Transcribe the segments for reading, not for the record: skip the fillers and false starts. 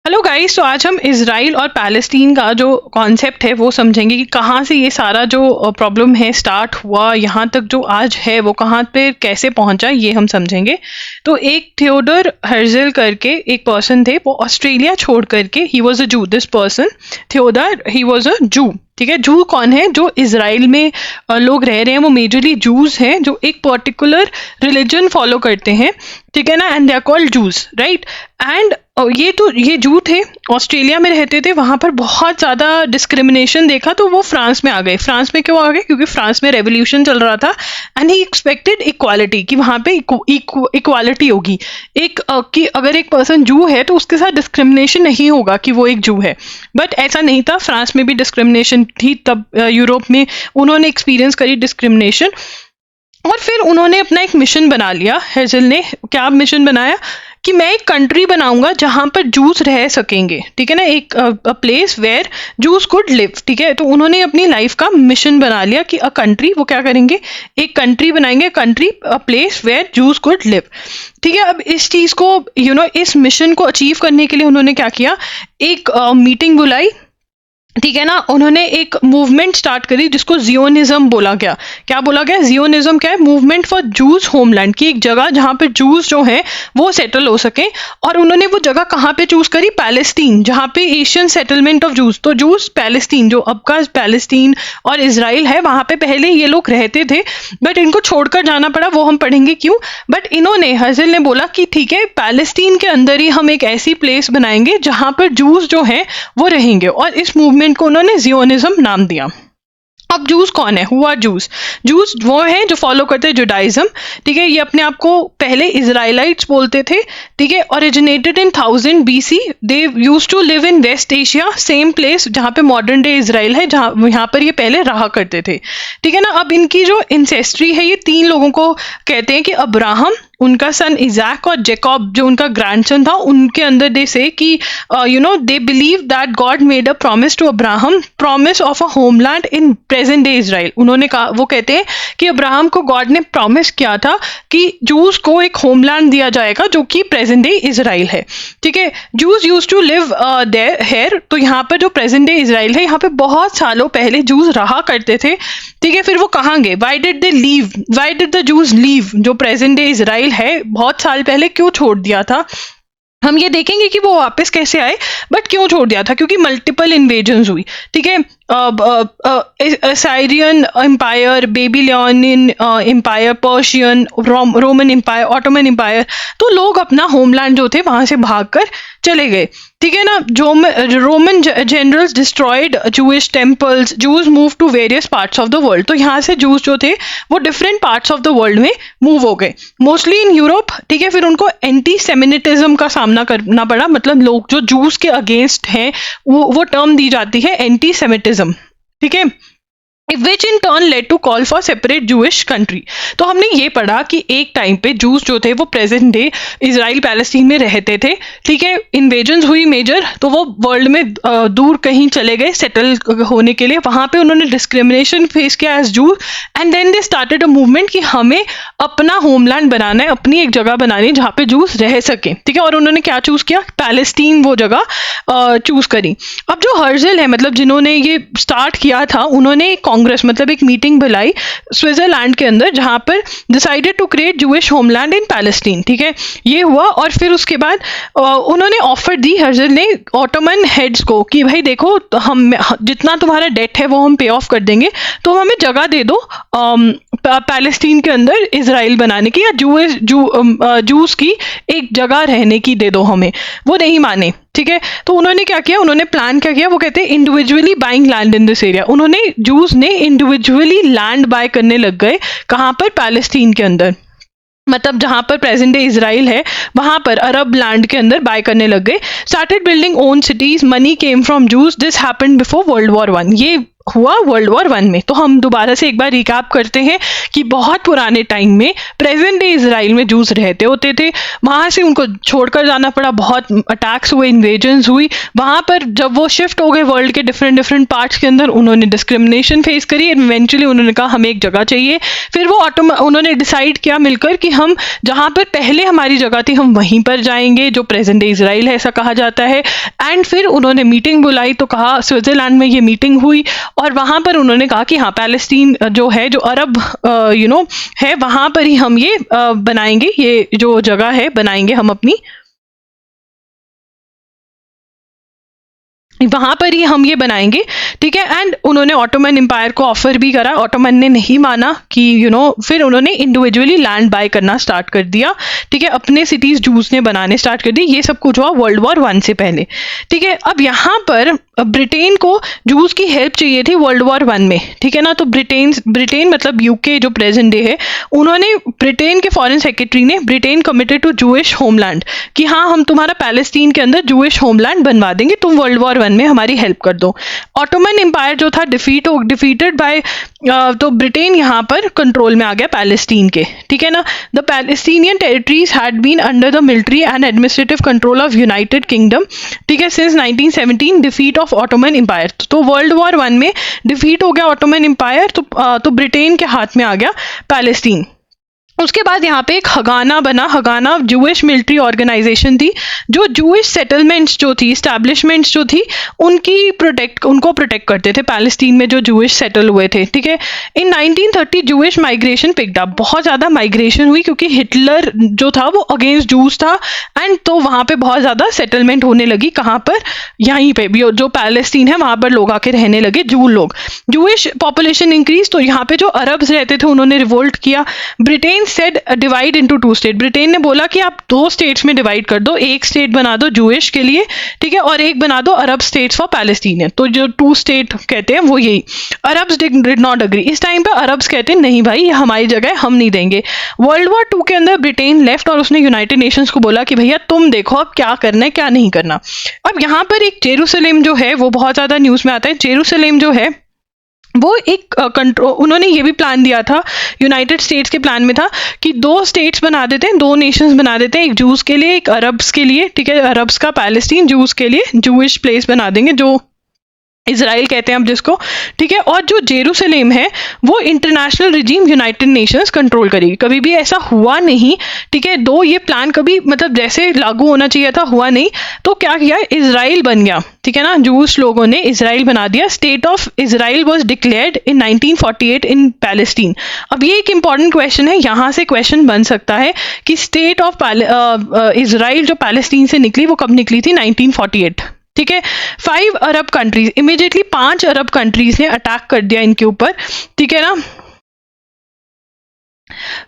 Hello guys, तो आज हम इज़राइल और पैलेस्टीन का जो कॉन्सेप्ट है वो समझेंगे कि कहाँ से ये सारा जो प्रॉब्लम है स्टार्ट हुआ, यहाँ तक जो आज है वो कहाँ पे कैसे पहुँचा, ये हम समझेंगे। तो एक थियोडोर हर्जल करके एक पर्सन थे, वो ऑस्ट्रेलिया छोड़ करके, ही वॉज अ जू, this person Theodore, he was a जू। ठीक है, जू कौन है? जो इज़राइल में लोग रह रहे हैं वो मेजरली जूस हैं, जो एक पर्टिकुलर रिलीजन फॉलो करते हैं। ठीक है ना, and they are called Jews, right. And ये जू थे, ऑस्ट्रेलिया में रहते थे, वहाँ पर बहुत ज़्यादा डिस्क्रिमिनेशन देखा, तो वो फ्रांस में आ गए। फ्रांस में क्यों आ गए? क्योंकि फ्रांस में रेवोल्यूशन चल रहा था एंड ही एक्सपेक्टेड इक्वालिटी, कि वहाँ पे इक्वालिटी होगी, कि अगर एक पर्सन जू है तो उसके साथ डिस्क्रिमिनेशन नहीं होगा कि वो एक जू है। बट ऐसा नहीं था, फ्रांस में भी डिस्क्रिमिनेशन थी तब, यूरोप में उन्होंने एक्सपीरियंस करी डिस्क्रिमिनेशन। और फिर उन्होंने अपना एक मिशन बना लिया, हेजल ने। क्या मिशन बनाया? कि मैं एक कंट्री बनाऊंगा जहां पर जूस रह सकेंगे। ठीक है ना, एक place where Jews could live. ठीक है, तो उन्होंने अपनी लाइफ का मिशन बना लिया कि अ कंट्री, वो क्या करेंगे, एक कंट्री बनाएंगे, country, a place where Jews could live. ठीक है, अब इस चीज को इस मिशन को अचीव करने के लिए उन्होंने क्या किया, एक मीटिंग बुलाई। ठीक है ना, उन्होंने एक मूवमेंट स्टार्ट करी जिसको जियोनिज्म बोला गया। क्या बोला गया? जियोनिज्म क्या है? मूवमेंट फॉर जूस होमलैंड, की एक जगह जहां पे जूस जो है वो सेटल हो सके। और उन्होंने वो जगह कहाँ पे चूज करी? पैलेस्टीन, जहां पे एशियन सेटलमेंट ऑफ जूस। तो जूस पैलेस्टीन, जो अब का पैलेस्टीन और इजराइल है, वहां पे पहले ये लोग रहते थे, बट इनको छोड़कर जाना पड़ा, वो हम पढ़ेंगे क्यों। बट इन्होंने, हर्जल ने बोला कि ठीक है, पैलेस्टीन के अंदर ही हम एक ऐसी प्लेस बनाएंगे जहां पर जूस जो है वो रहेंगे, और इस मूवमेंट को उन्होंने जियोनिज्म नाम दिया। अब जूस कौन है? हुआ जूस, जूस वो हैं जो फॉलो करते हैं जुडाइज्म। ठीक है, ये अपने आप को पहले इजराइलाइट्स बोलते थे। ठीक है, originated in 1000 BC, they used to live in West Asia, same place जहाँ पे मॉडर्न डे इजराइल है, जहाँ यहाँ पर ये पहले रहा करते थे। ठीक है ना, अब इनकी जो इंसेस्ट्री है, ये 3 लोगों को कहते हैं, कि अब्राहम, उनका सन इजैक, और जैकब जो उनका ग्रैंडसन था। उनके अंदर दे से कि they believe that God made a promise to Abraham, promise of a homeland in present day Israel. उन्होंने कहा, वो कहते हैं कि अब्राहम को गॉड ने प्रॉमिस किया था कि जूस को एक होमलैंड दिया जाएगा जो कि प्रेजेंट डे इजराइल है। ठीक है, Jews used to live there here, तो यहाँ पर जो प्रेजेंट डे इजराइल है, यहाँ पे बहुत सालों पहले जूस रहा करते थे। ठीक है, फिर वो कहाँ गए? Why did they leave, why did the juice leave, जो प्रेजेंट डे इजराइल है, बहुत साल पहले क्यों छोड़ दिया था। हम ये देखेंगे कि वो वापस कैसे आए, बट क्यों छोड़ दिया था? क्योंकि मल्टीपल इन्वेजन्स हुई। ठीक है, Syrian empire, Babylonian empire, Persian, Roman empire, Ottoman empire, तो लोग अपना होमलैंड जो थे वहां से भागकर चले गए। ठीक है ना, जो Roman generals destroyed Jewish temples, Jews move to various parts of the world. तो यहाँ से जूस जो थे वो different parts of the world में मूव हो गए, मोस्टली इन यूरोप। ठीक है, फिर उनको एंटी सेमिनिटिज्म का सामना करना पड़ा, मतलब लोग जो जूस के अगेंस्ट हैं, वो टर्म दी जाती है एंटी सेमिटिज्म। ठीक है, which in turn led to call for separate Jewish country. तो हमने ये पढ़ा कि एक टाइम पे जूस जो थे वो प्रेजेंट डे इजराइल पैलेस्टीन में रहते थे। ठीक है, इन्वेजन्स हुई मेजर, तो वो वर्ल्ड में दूर कहीं चले गए सेटल होने के लिए। वहां पे उन्होंने डिस्क्रिमिनेशन फेस किया as Jews, and then they started a movement कि हमें अपना होमलैंड बनाना है, अपनी एक जगह बनानी है जहाँ पे जूस रह सके। ठीक है, और उन्होंने क्या चूज किया? पैलेस्टीन, वो जगह चूज करी। अब जो हर्जल है, मतलब जिन्होंने ये स्टार्ट किया था, उन्होंने कांग्रेस, मतलब एक मीटिंग बुलाई स्विट्जरलैंड के अंदर, जहां पर decided to create Jewish homeland in Palestine. ठीक है, ये हुआ। और फिर उसके बाद उन्होंने ऑफर दी, हर्जल ने, ऑटोमन हेड्स को, कि भाई देखो, तो हम जितना तुम्हारा डेट है वो हम पे ऑफ कर देंगे, तो हमें जगह दे दो पैलेस्टीन के अंदर इजराइल बनाने की, या जूस की एक जगह रहने की दे दो हमें। वो नहीं माने। ठीक है, तो उन्होंने क्या किया, उन्होंने प्लान क्या किया, वो कहते हैं individually buying land in this area. उन्होंने, जूस ने इंडिविजुअली लैंड बाय करने लग गए, कहाँ पर? पैलेस्टीन के अंदर, मतलब जहां पर प्रेजेंट डे इजराइल है वहां पर अरब लैंड के अंदर बाय करने लग गए। Started building own cities, money came from juice, this happened before World War I। ये हुआ वर्ल्ड वॉर 1 में। तो हम दोबारा से एक बार रिकैप करते हैं कि बहुत पुराने टाइम में प्रेजेंट डे इजराइल में जूस रहते होते थे, वहां से उनको छोड़कर जाना पड़ा, बहुत अटैक्स हुए, इन्वेजन्स हुई, वहां पर जब वो शिफ्ट हो गए वर्ल्ड के डिफरेंट डिफरेंट पार्ट्स के अंदर, उन्होंने डिस्क्रिमिनेशन फेस करी, इवेंचुअली उन्होंने कहा हमें एक जगह चाहिए। फिर वो उन्होंने डिसाइड किया मिलकर कि हम जहां पर पहले हमारी जगह थी हम वहीं पर जाएंगे, जो प्रेजेंट डे इजराइल है ऐसा कहा जाता है। एंड फिर उन्होंने मीटिंग बुलाई, तो कहा स्विट्जरलैंड में ये मीटिंग हुई और वहां पर उन्होंने कहा कि हाँ पैलेस्टीन जो है, जो अरब है, वहां पर ही हम ये बनाएंगे, ये जो जगह है बनाएंगे हम अपनी, वहां पर ही हम ये बनाएंगे, ठीक है। एंड उन्होंने ऑटोमन एम्पायर को ऑफर भी करा, ऑटोमन ने नहीं माना कि फिर उन्होंने इंडिविजुअली लैंड बाय करना स्टार्ट कर दिया, ठीक है, अपने सिटीज जूस ने बनाने स्टार्ट कर दी। ये सब कुछ हुआ वर्ल्ड वॉर 1 से पहले, ठीक है। अब यहाँ पर ब्रिटेन को जूस की हेल्प चाहिए थी वर्ल्ड वॉर 1 में, ठीक है ना। तो ब्रिटेन मतलब यूके जो प्रेजेंट डे है, उन्होंने ब्रिटेन के फॉरेन सेक्रेटरी ने Britain committed to Jewish homeland कि हाँ हम तुम्हारा पैलेस्टीन के अंदर जूइश होमलैंड बनवा देंगे, तुम वर्ल्ड वॉर 1 में हमारी हेल्प कर दो। ऑटोमन एम्पायर जो था डिफीटेड बाय, तो ब्रिटेन यहाँ पर कंट्रोल में आ गया पैलेस्टीन के, ठीक है ना। The Palestinian territories had been under the military and administrative control of United Kingdom, ठीक है, since 1917 defeat of Ottoman empire. तो वर्ल्ड वॉर 1 में डिफीट हो गया ऑटोमन एम्पायर, तो ब्रिटेन के हाथ में आ गया पैलेस्टीन। उसके बाद यहाँ पे एक हगाना बना, हगाना जूइश मिलिट्री ऑर्गेनाइजेशन थी जो जूइश सेटलमेंट्स जो थी, इस्टेब्लिशमेंट्स जो थी, उनको प्रोटेक्ट करते थे पैलेस्टीन में जो जूइश सेटल हुए थे, ठीक है। इन 1930 जूइश माइग्रेशन पिक्ड अप, बहुत ज़्यादा माइग्रेशन हुई क्योंकि हिटलर जो था वो अगेंस्ट जूस था, एंड तो वहाँ पे बहुत ज़्यादा सेटलमेंट होने लगी। कहाँ पर? यहीं पे भी जो पैलेस्टीन है वहाँ पर लोग आके रहने लगे, जू लोग। जूइश पॉपुलेशन इंक्रीज, तो यहाँ पे जो अरब्स रहते थे उन्होंने रिवोल्ट किया। Britain said divide into 2 state, Britain ने बोला कि आप 2 स्टेट्स में डिवाइड कर दो, एक स्टेट बना दो जूइश के लिए, ठीक है, और एक बना दो अरब स्टेट्स फॉर पैलेस्टीनियन। तो जो 2 स्टेट कहते हैं वो यही। अरब्स डिड नॉट अग्री, इस टाइम पे अरब्स कहते हैं नहीं भाई ये हमारी जगह है, हम नहीं देंगे। वर्ल्ड वॉर 2 के अंदर ब्रिटेन लेफ्ट और उसने यूनाइटेड नेशंस को बोला कि भैया तुम देखो अब क्या करना है क्या नहीं करना। अब यहाँ पर एक जेरूसलेम जो है वो बहुत ज्यादा न्यूज में आता है। जेरूसलेम जो है वो एक कंट्रोल, उन्होंने ये भी प्लान दिया था, यूनाइटेड स्टेट्स के प्लान में था कि 2 स्टेट्स बना देते हैं, 2 नेशंस बना देते हैं, एक जूस के लिए एक अरब्स के लिए, ठीक है, अरब्स का पैलेस्टीन, जूस के लिए जूइश प्लेस बना देंगे जो इजराइल कहते हैं अब जिसको, ठीक है। और जो जेरूसलेम है वो international regime United Nations control करेगी। कभी भी ऐसा हुआ नहीं, ठीक है, दो ये प्लान कभी मतलब जैसे लागू होना चाहिए था हुआ नहीं, तो क्या किया, इजराइल बन गया, ठीक है ना। जूस लोगों ने इजराइल बना दिया। State of Israel was declared in 1948 in Palestine. अब ये एक इंपॉर्टेंट क्वेश्चन है, यहाँ से क्वेश्चन बन सकता है कि स्टेट ऑफ इजराइल जो पैलेस्टीन से निकली वो कब निकली थी, 1948, ठीक है। 5 अरब कंट्रीज, इमीडिएटली 5 अरब कंट्रीज ने अटैक कर दिया इनके ऊपर, ठीक है ना।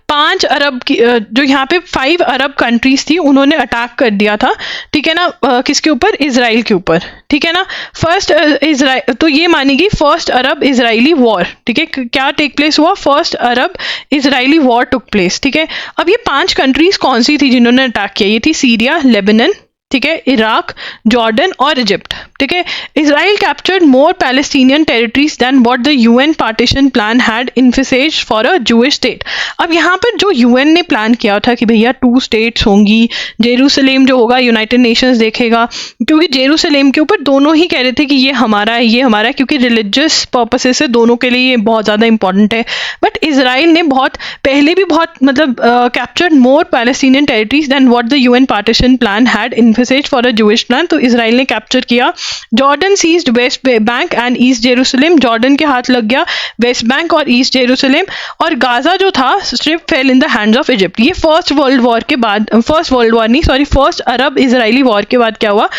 5 अरब की जो यहाँ पे 5 अरब कंट्रीज थी उन्होंने अटैक कर दिया था, ठीक है ना, किसके ऊपर, इजराइल के ऊपर, ठीक है ना। फर्स्ट इजराइल, तो ये मानेगी फर्स्ट अरब इजरायली वॉर, ठीक है, क्या टेक प्लेस हुआ, फर्स्ट अरब इजरायली वॉर टुक प्लेस, ठीक है। अब ये 5 कंट्रीज कौन सी थी जिन्होंने अटैक किया, ये थी सीरिया, लेबनान, ठीक है, इराक, जॉर्डन और इजिप्ट, ठीक है। Israel captured more Palestinian territories than what the UN partition plan had envisaged for a Jewish state. अब यहाँ पर जो यूएन ने प्लान किया था कि भैया 2 स्टेट्स होंगी, जेरूसलेम जो होगा यूनाइटेड नेशंस देखेगा, क्योंकि जेरूसलेम के ऊपर दोनों ही कह रहे थे कि ये हमारा है ये हमारा है, क्योंकि रिलीजियस पर्पसेस से दोनों के लिए ये बहुत ज़्यादा इंपॉर्टेंट है। बट इजराइल ने बहुत पहले भी बहुत मतलब captured more Palestinian territories than what the UN partition plan had envisaged for a Jewish plan. तो इजराइल ने कैप्चर किया। Jordan seized West Bank and East Jerusalem, Jordan के हाथ लग गया वेस्ट बैंक और ईस्ट जेरूसलेम, और गाजा जो था strip fell in the hands of Egypt. ये फर्स्ट वर्ल्ड वॉर के बाद, फर्स्ट अरब इजरायली वॉर के बाद क्या हुआ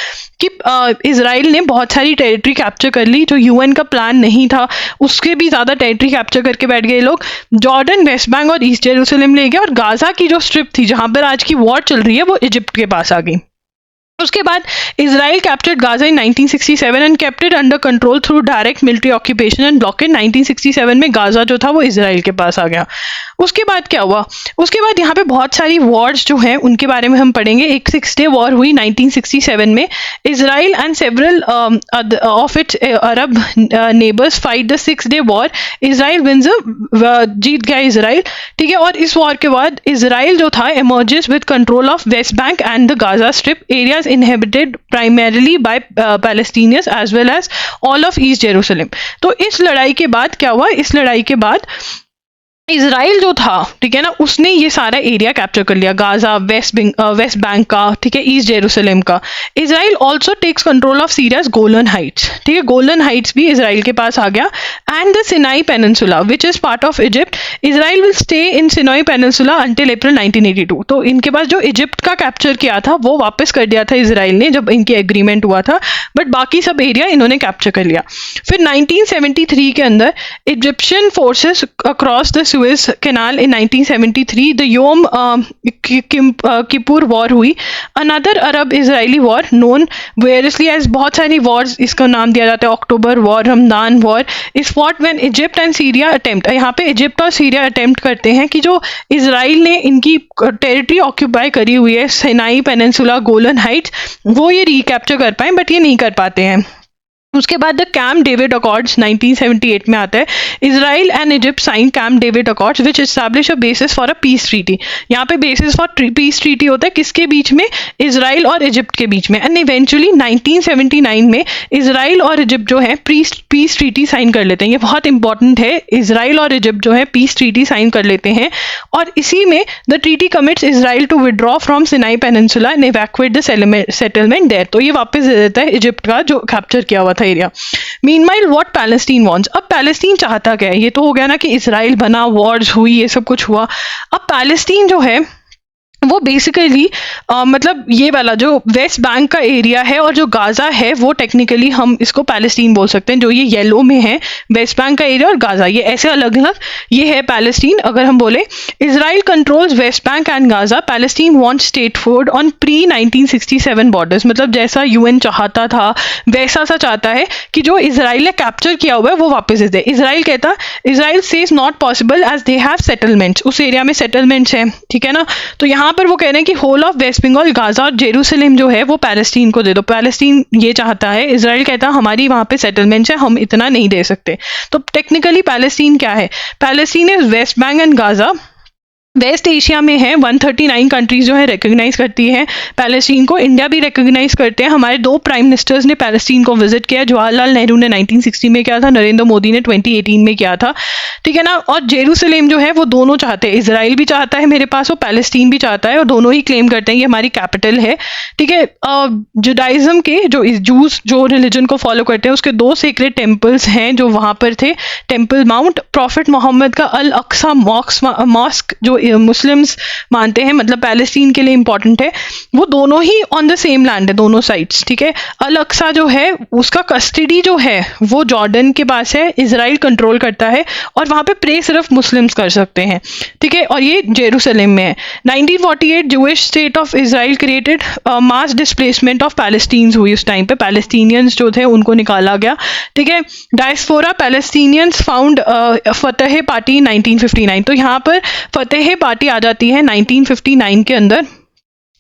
कि इजराइल ने बहुत सारी टेरिटरी कैप्चर कर ली, जो यूएन का प्लान नहीं था उसके भी ज़्यादा टेरिटरी कैप्चर करके बैठ गए लोग। जॉर्डन, वेस्ट बैंक और ईस्ट जेरूसलेम ले गए, और गाजा की जो स्ट्रिप थी जहाँ पर आज की वॉर चल रही है वो इजिप्ट के पास आ गई। उसके बाद Israel captured Gaza in 1967 and kept it under control through direct military occupation and blockade. 1967 में गाजा जो था वो इजराइल के पास आ गया। उसके बाद क्या हुआ, उसके बाद यहाँ पे बहुत सारी वॉर्स जो हैं उनके बारे में हम पढ़ेंगे। एक 6 डे वॉर हुई 1967 में। Israel and several of its Arab neighbours fight the 6 day war. Israel wins, जीत गया इसराइल, ठीक है। और इस वॉर के बाद इसराइल जो था emerges with control of West Bank and the Gaza Strip, areas inhabited primarily by Palestinians as well as all of East Jerusalem। तो इस लड़ाई के बाद क्या हुआ, इस लड़ाई के बाद इसराइल जो था, ठीक है ना, उसने ये सारा एरिया कैप्चर कर लिया, गाजा, वेस्ट बैंक का, ठीक है, ईस्ट जेरूसलम का। Israel also takes control of Syria's Golan Heights, ठीक है, गोलन हाइट्स भी इसराइल के पास आ गया। And the Sinai peninsula which is part of Egypt. Israel will stay in Sinai peninsula until April 1982। तो इनके पास जो इजिप्ट का कैप्चर किया था वो वापस कर दिया था इसराइल ने जब इनकी एग्रीमेंट हुआ था, बट बाकी सब एरिया इन्होंने कैप्चर कर लिया। फिर 1973 के अंदर Egyptian forces across the Suez canal in 1973 the Yom Kippur war हुई। Another Arab Israeli war known variously as, बहुत सारी वॉर्स इसका नाम दिया जाता है, October war, Ramadan war, is fought when Egypt and Syria attempt. यहाँ पे इजिप्ट और सीरिया अटेम्प्ट करते हैं कि जो इसराइल ने इनकी टेरिटरी ऑक्यूपाई करी हुई है, सिनाई पेनिनसुला, गोलन हाइट्स, वो ये रिकैप्चर कर पाए, बट ये नहीं कर पाते हैं। उसके बाद द कैम्प डेविड अकॉर्ड्स 1978 में आता है। Israel and Egypt sign Camp David accords which establish a basis for a peace treaty. यहाँ पे बेसिस फॉर पीस ट्रीटी होता है किसके बीच में, इसराइल और इजिप्ट के बीच में। एंड इवेंचुअली 1979 में इसराइल और इजिप्ट जो है पीस ट्रीटी साइन कर लेते हैं। ये बहुत इंपॉर्टेंट है, इसराइल और इजिप्ट जो है पीस ट्रीटी साइन कर लेते हैं, और इसी में the treaty commits Israel to withdraw from Sinai peninsula and evacuate the settlement there. तो ये वापस दे देता है इजिप्ट का जो कैप्चर किया हुआ था area. Meanwhile what Palestine wants, अब पैलेस्टीन चाहता क्या है, ये तो हो गया ना कि इसराइल बना, वॉर्स हुई, ये सब कुछ हुआ। अब पैलेस्टीन जो है वो बेसिकली मतलब ये वाला जो वेस्ट बैंक का एरिया है और जो गाजा है वो टेक्निकली हम इसको पैलेस्टीन बोल सकते हैं। जो ये येलो में है वेस्ट बैंक का एरिया और गाजा, ये ऐसे अलग अलग, ये है पैलेस्टीन। अगर हम बोले Israel controls waste Bank and Gaza, Palestine wants statehood on pre 1967 borders. मतलब जैसा यूएन चाहता था वैसा सा चाहता है कि जो इसराइल ने कैप्चर किया हुआ है वो वापस दे दे। इसराइल कहता, Israel says not possible as they have settlements, उस एरिया में सेटलमेंट्स हैं, ठीक है ना। तो यहाँ पर वो कह रहे हैं कि whole of West Bengal, Gaza और जेरूसलम जो है वो पैलेस्टीन को दे दो। पैलेस्टीन ये चाहता है, इसराइल कहता है हमारी वहां पे सेटलमेंट्स है, हम इतना नहीं दे सकते। तो टेक्निकली पैलेस्टीन क्या है, Palestine is West Bank and Gaza. West Asia में है, 139 कंट्रीज जो है रिकॉग्नाइज करती है पैलेस्टीन को, इंडिया भी रिकॉग्नाइज करते हैं। हमारे 2 प्राइम मिनिस्टर्स ने पैलेस्टीन को विजिट किया, जवाहरलाल नेहरू ने 1960 में किया था, नरेंद्र मोदी ने 2018 में किया था, ठीक है ना। और जेरूसलम जो है वो दोनों चाहते हैं, इसराइल भी चाहता है मेरे पास, वो पैलेस्टीन भी चाहता है, और दोनों ही क्लेम करते हैं ये हमारी कैपिटल है, ठीक है। जुडाइज्म के जो जूस जो रिलीजन को फॉलो करते हैं उसके 2 सीक्रेट टेम्पल्स हैं जो वहाँ पर थे, टेम्पल माउंट, प्रॉफिट मोहम्मद का अल अक्सा मॉस्क जो मुस्लिम्स मानते हैं, मतलब पैलेस्टीन के लिए इंपॉर्टेंट है, वो दोनों ही ऑन द सेम लैंड है, दोनों साइड्स, ठीक है। अल अक्सा जो है उसका कस्टडी जो है वो जॉर्डन के पास है, इसराइल कंट्रोल करता है, और वहाँ पे प्रे सिर्फ मुस्लिम्स कर सकते हैं, ठीक है। और ये जेरूसलम में है। 1948 Jewish state of Israel created, mass displacement of Palestines हुई उस टाइम पे, पैलेस्टीनियंस जो थे उनको निकाला गया, ठीक है। डायस्पोरा पैलेस्टीनियंस फाउंड फतेह पार्टी 1959। तो यहाँ पर फतेह पार्टी आ जाती है 1959 के अंदर।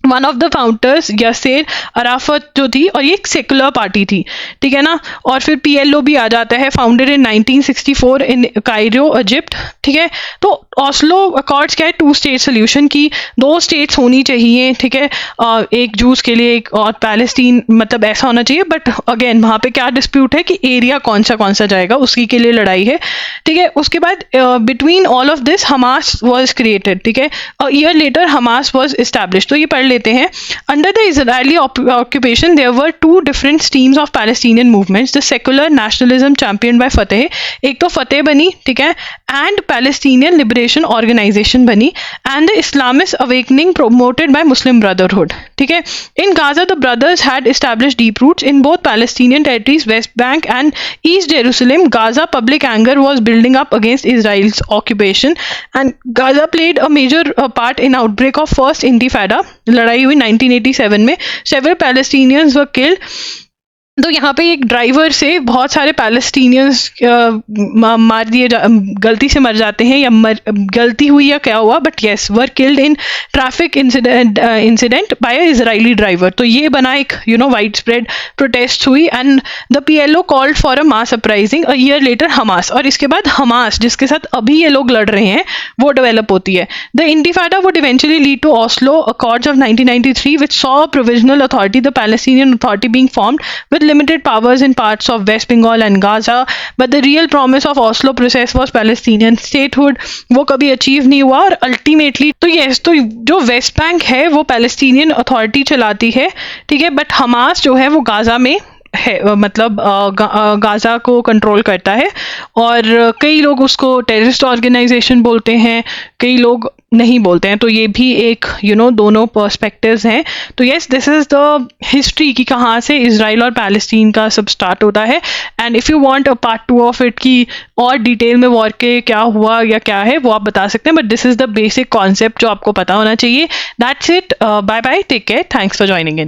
One of the founders यासेर Arafat जो थी, और ये एक सेकुलर पार्टी थी, ठीक है ना। और फिर PLO भी आ जाता है, founded in 1964 in Cairo Egypt, ठीक है। तो ऑस्लो अकॉर्ड्स क्या है, 2 स्टेट सोल्यूशन की 2 स्टेट्स होनी चाहिए, ठीक है, एक जूस के लिए एक और पैलेस्टीन, मतलब ऐसा होना चाहिए। बट अगेन वहाँ पे क्या डिस्प्यूट है कि एरिया कौन सा जाएगा, उसकी के लिए लड़ाई है, ठीक है। उसके बाद between all of this Hamas was created, ठीक है। A year later Hamas was establish. तो ये पढ़ लेते हैं। Under the Israeli occupation there were 2 different streams of Palestinian movements, the secular nationalism champion by Fatah, एक तो फतेह बनी, ठीक है, एंड पैलेस्टीनियन लिबरेशन ऑर्गेनाइजेशन बनी, and the Islamist awakening promoted by Muslim Brotherhood, ठीक है। In Gaza the brothers had established deep roots in both Palestinian territories, West Bank and East Jerusalem. Gaza public anger was building up against Israel's occupation, and Gaza played a major part in outbreak of first Intifada, लड़ाई हुई 1987 में। Several Palestinians were killed तो यहाँ पे एक driver से बहुत सारे पैलेस्टीनियंस मार दिए गलती से मर जाते हैं, या गलती हुई या क्या हुआ, but yes were killed in traffic incident by a Israeli driver. तो ये बना एक वाइड स्प्रेड प्रोटेस्ट हुई, and the PLO called for a mass uprising a year later Hamas. और इसके बाद हमास, जिसके साथ अभी ये लोग लड़ रहे हैं, वो डेवलप होती है। The intifada would eventually lead to Oslo accords of 1993 which saw a provisional authority, the Palestinian Authority, being formed with limited powers in parts of West Bengal and Gaza, but the real promise of Oslo process was Palestinian statehood। वो कभी achieve नहीं हुआ, और ultimately तो yes, तो जो West Bank है वो पैलेस्टीनियन अथॉरिटी चलाती है, ठीक है, बट हमास जो है वो गाजा में है, मतलब गाजा को कंट्रोल करता है। और कई लोग उसको टेररिस्ट ऑर्गेनाइजेशन बोलते हैं, कई लोग नहीं बोलते हैं। तो ये भी एक दोनों पर्सपेक्टिव्स हैं। तो yes, this is the history कि कहाँ से इजराइल और पैलेस्टीन का सब स्टार्ट होता है। And if you want a part 2 of it की और डिटेल में वॉर के क्या हुआ या क्या है, वो आप बता सकते हैं, but this is the basic concept जो आपको पता होना चाहिए। That's it, bye bye, take care, thanks for joining in.